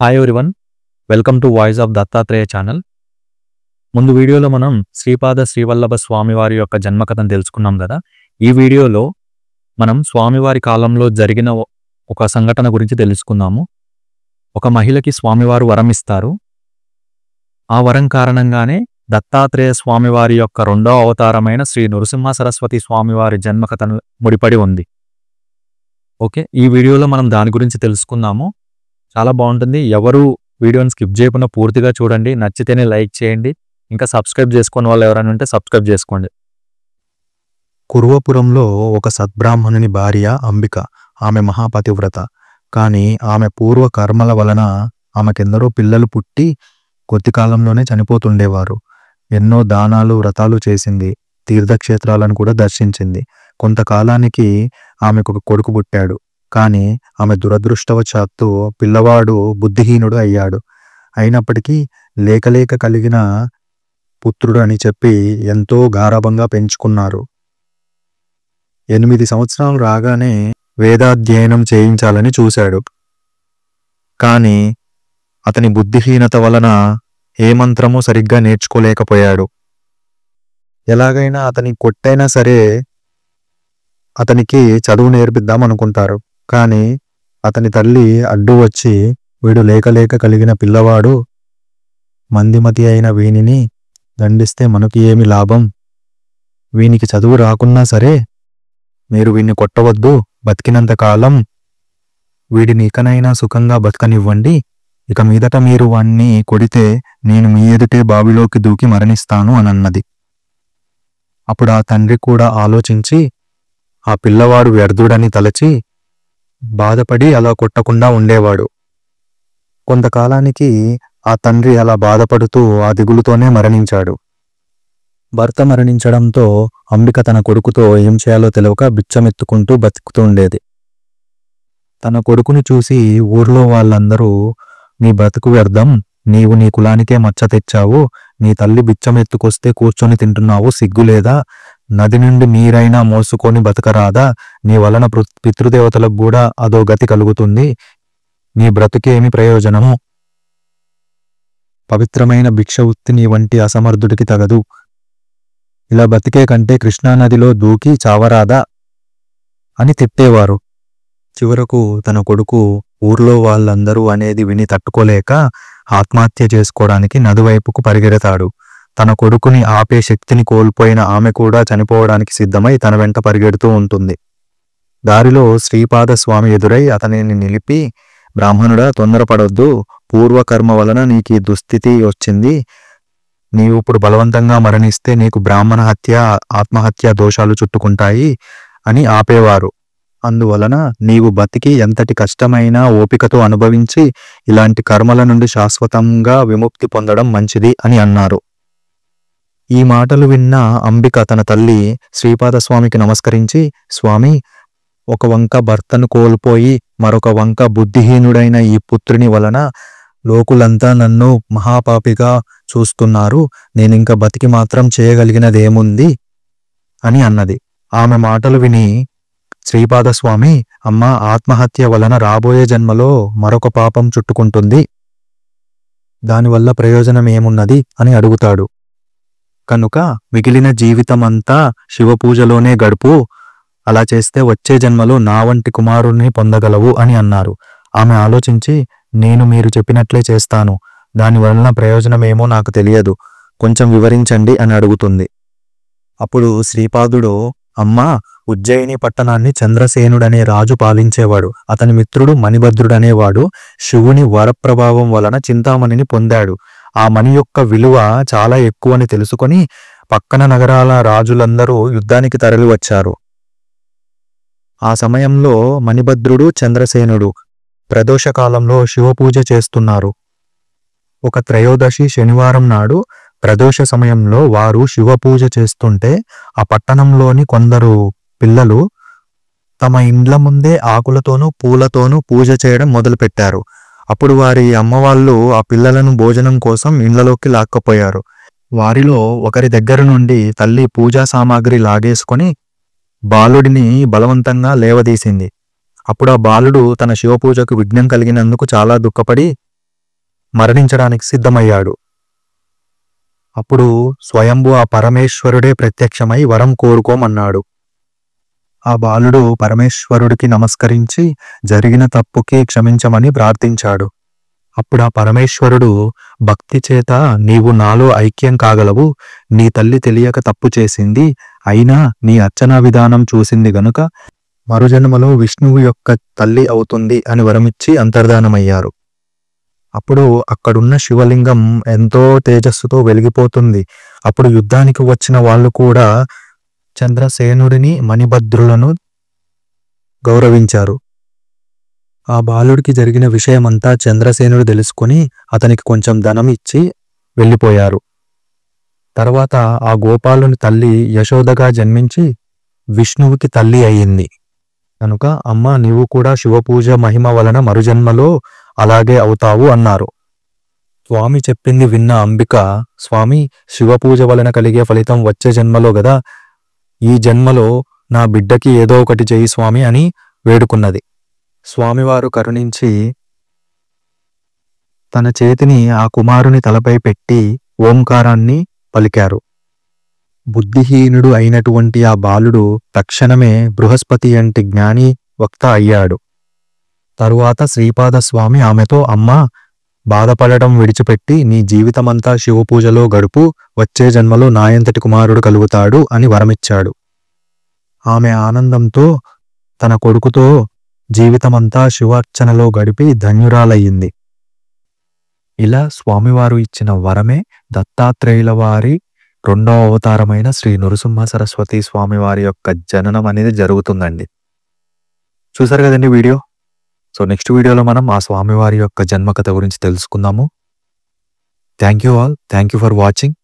Hi everyone, welcome to voice of Dattatreya channel. ముందు వీడియోలో మనం శ్రీపాద శ్రీవల్లభ స్వామివారి యొక్క జన్మకథను తెలుసుకున్నాం కదా. ఈ వీడియోలో మనం స్వామివారి కాలంలో జరిగిన ఒక సంఘటన గురించి తెలుసుకుందాము. ఒక మహిళకి స్వామివారు వరం ఇస్తారు. ఆ వరం కారణంగానే దత్తాత్రేయ స్వామివారి యొక్క రెండో అవతారమైన శ్రీ నృసింహ సరస్వతి స్వామివారి జన్మకథను ముడిపడి ఉంది. ఓకే, ఈ వీడియోలో మనం దాని గురించి తెలుసుకుందాము. చాలా బాగుంటుంది. ఎవరు వీడియోని స్కిప్ చేయకుండా పూర్తిగా చూడండి. నచ్చితేనే లైక్ చేయండి. ఇంకా సబ్స్క్రైబ్ చేసుకునే వాళ్ళు ఎవరైనా ఉంటే సబ్స్క్రైబ్ చేసుకోండి. కురువపురంలో ఒక సద్బ్రాహ్మణుని భార్య అంబిక. ఆమె మహాపతివ్రత. కానీ ఆమె పూర్వ కర్మల వలన ఆమెకెందరో పిల్లలు పుట్టి కొద్ది కాలంలోనే చనిపోతుండేవారు. ఎన్నో దానాలు వ్రతాలు చేసింది. తీర్థక్షేత్రాలను కూడా దర్శించింది. కొంతకాలానికి ఆమెకు ఒక కొడుకు పుట్టాడు. కానీ ఆమె దురదృష్టవశాత్తు పిల్లవాడు బుద్ధిహీనుడు అయ్యాడు. అయినప్పటికీ లేకలేక కలిగిన పుత్రుడు అని చెప్పి ఎంతో గారాబంగా పెంచుకున్నారు. 8 సంవత్సరాలు రాగానే వేదాధ్యయనం చేయించాలని చూశాడు. కానీ అతని బుద్ధిహీనత వలన ఏ మంత్రము సరిగ్గా నేర్చుకోలేకపోయాడు. ఎలాగైనా అతని కొట్టైనా సరే అతనికి చదువు నేర్పిద్దాం అనుకుంటారు. కానీ అతని తల్లి అడ్డు వచ్చి, వీడు లేకలేక కలిగిన పిల్లవాడు, మందిమతి అయిన వీనిని దండిస్తే మనకి ఏమి లాభం? వీనికి చదువు రాకున్నా సరే మీరు వీణ్ణి కొట్టవద్దు. బతికినంతకాలం వీడిని ఇకనైనా సుఖంగా బతకనివ్వండి. ఇక మీదట మీరు వాణ్ణి కొడితే నేను మీ ఎదుటే బావిలోకి దూకి మరణిస్తాను అనన్నది. అప్పుడు ఆ తండ్రి కూడా ఆలోచించి ఆ పిల్లవాడు వ్యర్థుడని తలచి బాధపడి అలా కొట్టకుండా ఉండేవాడు. కొంతకాలానికి ఆ తండ్రి అలా బాధపడుతూ ఆ దిగులుతోనే మరణించాడు. భర్త మరణించడంతో అంబిక తన కొడుకుతో ఏం చేయాలో తెలియక బిచ్చమెత్తుకుంటూ బతుకుతూ ఉండేది. తన కొడుకుని చూసి ఊర్లో వాళ్ళందరూ, నీ బ్రతుకు వ్యర్థం, నీవు నీ కులానికే మచ్చ తెచ్చావు, నీ తల్లి బిచ్చమెత్తుకొస్తే కూర్చొని తింటున్నావు, సిగ్గులేదా? నది నుండి నీరైనా మోసుకొని బతకరాదా? నీ వలన పితృదేవతలకు కూడా అదో గతి కలుగుతుంది. నీ బ్రతుకేమి ప్రయోజనము? పవిత్రమైన భిక్ష ఉత్తి నీ వంటి అసమర్థుడికి తగదు. ఇలా బతికే కంటే కృష్ణానదిలో దూకి చావరాదా అని తిట్టేవారు. చివరకు తన కొడుకు ఊర్లో వాళ్ళందరూ అనేది విని తట్టుకోలేక ఆత్మహత్య చేసుకోవడానికి నదివైపుకు పరిగెడతాడు. తన కొడుకుని ఆపే శక్తిని కోల్పోయిన ఆమె కూడా చనిపోవడానికి సిద్ధమై తన వెంట పరిగెడుతూ ఉంటుంది. దారిలో శ్రీపాద స్వామి ఎదురై అతనిని నిలిపి, బ్రాహ్మణుడా, తొందరపడొద్దు. పూర్వకర్మ వలన నీకు ఈ దుస్థితి వచ్చింది. నీవు ఇప్పుడు బలవంతంగా మరణిస్తే నీకు బ్రాహ్మణ హత్య, ఆత్మహత్య దోషాలు చుట్టుకుంటాయి అని ఆపేవారు. అందువలన నీవు బతికి ఎంతటి కష్టమైనా ఓపికతో అనుభవించి ఇలాంటి కర్మల నుండి శాశ్వతంగా విముక్తి పొందడం మంచిది అని అన్నారు. ఈ మాటలు విన్న అంబిక తన తల్లి శ్రీపాదస్వామికి నమస్కరించి, స్వామి, ఒక వంక భర్తను కోల్పోయి మరొక వంక బుద్ధిహీనుడైన ఈ పుత్రుని వలన లోకులంతా నన్ను మహాపాపిగా చూస్తున్నారు. నేనింక బతికి మాత్రం చేయగలిగినదేముంది అని అన్నది. ఆమె మాటలు విని శ్రీపాదస్వామి, అమ్మ, ఆత్మహత్య వలన రాబోయే జన్మలో మరొక పాపం చుట్టుకుంటుంది. దానివల్ల ప్రయోజనం ఏమున్నది అని అడుగుతాడు. కనుక మిగిలిన జీవితమంతా శివపూజలోనే గడుపు. అలా చేస్తే వచ్చే జన్మలో నా వంటి కుమారుణ్ణి పొందగలవు అని అన్నారు. ఆమె ఆలోచించి, నేను మీరు చెప్పినట్లే చేస్తాను. దానివలన ప్రయోజనమేమో నాకు తెలియదు, కొంచెం వివరించండి అని అడుగుతుంది. అప్పుడు శ్రీపాదుడు, అమ్మా, ఉజ్జయిని పట్టణాన్ని చంద్రసేనుడనే రాజు పాలించేవాడు. అతని మిత్రుడు మణిభద్రుడనేవాడు శివుని వరప్రభావం వలన చింతామణిని పొందాడు. ఆ మణి యొక్క విలువ చాలా ఎక్కువని తెలుసుకొని పక్కన నగరాల రాజులందరూ యుద్ధానికి తరలివచ్చారు. ఆ సమయంలో మణిభద్రుడు, చంద్రసేనుడు ప్రదోషకాలంలో శివపూజ చేస్తున్నారు. ఒక త్రయోదశి శనివారం నాడు ప్రదోష సమయంలో వారు శివపూజ చేస్తుంటే ఆ పట్టణంలోని కొందరు పిల్లలు తమ ఇండ్ల ముందే ఆకులతోనూ పూలతోనూ పూజ చేయడం మొదలుపెట్టారు. అప్పుడు వారి అమ్మవాళ్ళు ఆ పిల్లలను భోజనం కోసం ఇండ్లలోకి లాక్కపోయారు. వారిలో ఒకరి దగ్గర నుండి తల్లి పూజా సామాగ్రి లాగేసుకొని బాలుడిని బలవంతంగా లేవదీసింది. అప్పుడు ఆ బాలుడు తన శివపూజకు విఘ్నం కలిగినందుకు చాలా దుఃఖపడి మరణించడానికి సిద్ధమయ్యాడు. అప్పుడు స్వయంభూ ఆ పరమేశ్వరుడే ప్రత్యక్షమై వరం కోరుకోమన్నాడు. ఆ బాలుడు పరమేశ్వరుడికి నమస్కరించి జరిగిన తప్పుకి క్షమించమని ప్రార్థించాడు. అప్పుడు ఆ పరమేశ్వరుడు భక్తి చేత నీవు నాలో ఐక్యం కాగలవు, నీ తల్లి తెలియక తప్పు చేసింది, అయినా నీ అర్చనా విధానం చూసింది గనుక మరుజన్మలో విష్ణువు యొక్క తల్లి అవుతుంది అని వరమిచ్చి అంతర్ధానమయ్యారు. అప్పుడు అక్కడున్న శివలింగం ఎంతో తేజస్సుతో వెలిగిపోతుంది. అప్పుడు యుద్ధానికి వచ్చిన వాళ్ళు కూడా చంద్రసేనుడిని మణిభద్రులను గౌరవించారు. ఆ బాలుడికి జరిగిన విషయమంతా చంద్రసేనుడు తెలుసుకుని అతనికి కొంచెం ధనం ఇచ్చి వెళ్ళిపోయారు. తర్వాత ఆ గోపాలుని తల్లి యశోదగా జన్మించి విష్ణువుకి తల్లి అయ్యింది. కనుక అమ్మ నీవు కూడా శివపూజ మహిమ వలన మరుజన్మలో అలాగే అవుతావు అన్నారు. స్వామి చెప్పింది విన్న అంబిక, స్వామి శివపూజ వలన కలిగే ఫలితం వచ్చే జన్మలో గదా, ఈ జన్మలో నా బిడ్డకి ఏదో ఒకటి చేయి స్వామి అని వేడుకున్నది. స్వామివారు కరుణించి తన చేతిని ఆ కుమారుని తలపై పెట్టి ఓంకారాన్ని పలికారు. బుద్ధిహీనుడు అయినటువంటి ఆ బాలుడు తక్షణమే బృహస్పతి అంటి జ్ఞాని వక్త అయ్యాడు. తరువాత శ్రీపాదస్వామి ఆమెతో, అమ్మా బాధపడటం విడిచిపెట్టి నీ జీవితమంతా శివపూజలో గడుపు, వచ్చే జన్మలో నాయంతటి కుమారుడు కలుగుతాడు అని వరమిచ్చాడు. ఆమె ఆనందంతో తన కొడుకుతో జీవితమంతా శివార్చనలో గడిపి ధన్యురాలయ్యింది. ఇలా స్వామివారు ఇచ్చిన వరమే దత్తాత్రేయుల వారి 2వ అవతారమైన శ్రీ నృసింహ సరస్వతి స్వామివారి యొక్క జననం అనేది జరుగుతుందండి. చూసారు కదండి వీడియో. సో నెక్స్ట్ వీడియోలో మనం ఆ స్వామివారి యొక్క జన్మకథ గురించి తెలుసుకుందాము. Thank you all. Thank you for watching.